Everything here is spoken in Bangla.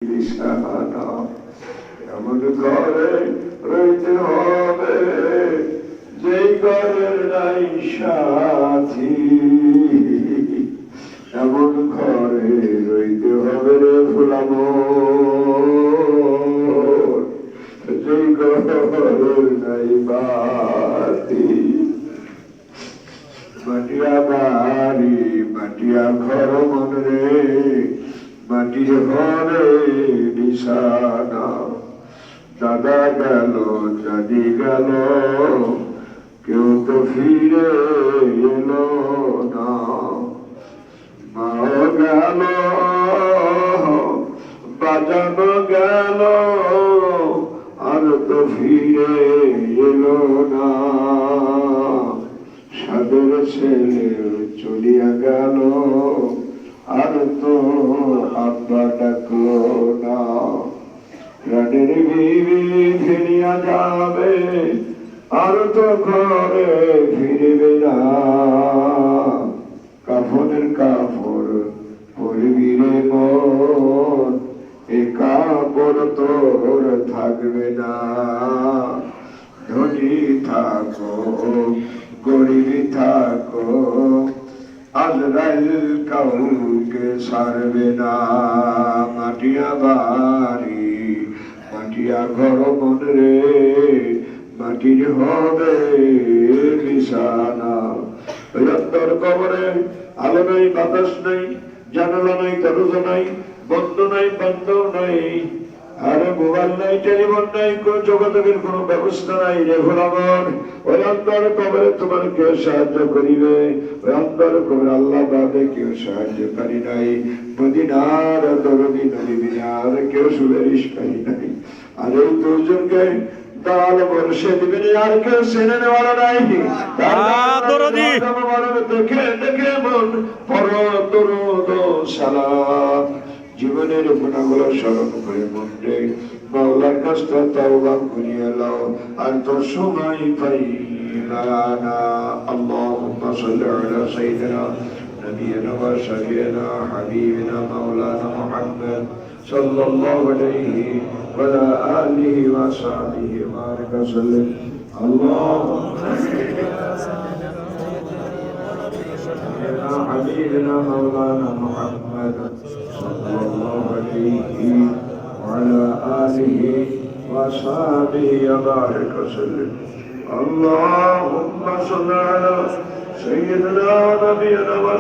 নিশানা এমন ঘরে রইতে হবে যেই ঘরের নাই সাথী, এমন ঘরে রইতে হবে রে ফুলামো, যেই ঘরের নাই বাতি। মাটিয়া বাড়ি মাটিয়া ঘর মন রে, মাটির ঘরে বিছানা। দাদা গেল দাদি গেল কেউ তো ফিরে এলো না, মাও গেল বাজানো গেল আর তো ফিরে এলো না। সাদের ছেলে চলিয়া গেল আর তো আব্বা ডাকলো না। প্রাণের বিবি ফিরিয়া যাবে আর তো ঘরে ফিরবে না। কাফনের কাপড় পরবি রে মন, এ কাপড় তোর থাকবে না। ধনী থাকো গরিবি থাকো, আজরাইল কাউকে ছাড়বে না। মাটিয়া বাড়ি মাটিয়া ঘর মন রে, মাটির হবে বিছানা। অন্তর কবরে আলো নাই বাতাস নাই, জানালা নাই দরজা নাই, বন্ধ নাই বান্ধব নাই, আর মোবাইল নাই টেলিফোন নাই, কোন যোগাযোগের কোন ব্যবস্থা নাই রে ভোলামন। ওই অন্তর কবরে তোমার কেউ সাহায্য করিবে, ওই অন্তর কবরে আল্লাহ বাদে কেউ সাহায্যকারী নাই। মদিনার দরদি নদী বিনার কেউ সুবেরিশকারী নাই। আর এই দুজনকে দাল বর্ষে দিবেন, আর কেউ সেনে নেওয়ার নাই। দেখে দেখে মন পর দরুদ সালাম। জীবনের গুণাগুলো স্মরণ করে মনরে মাওলার কাছে তাওবা করিয়া লও, আর তো সময় পাইলা না। আল্লাহুম্মা সাল্লি আলা সাইয়্যিদিনা নবিয়িনা ওয়া শাফিইনা হাবিবিনা মাওলানা মুহাম্মদ সাল্লাল্লাহু আলাইহি ওয়া আলা আলিহি ওয়া সাহবিহি ওয়া বারিক ওয়া সাল্লিম। আল্লাহুম্মা সাল্লি আলা সাইয়্যিদিনা হাবিবিনা মাওলানা Muhammad sallallahu alayhi wa ala alihi wa sahbihi wa barik wa sallim. Allahumma salli ala sayyidina nabiyyina wa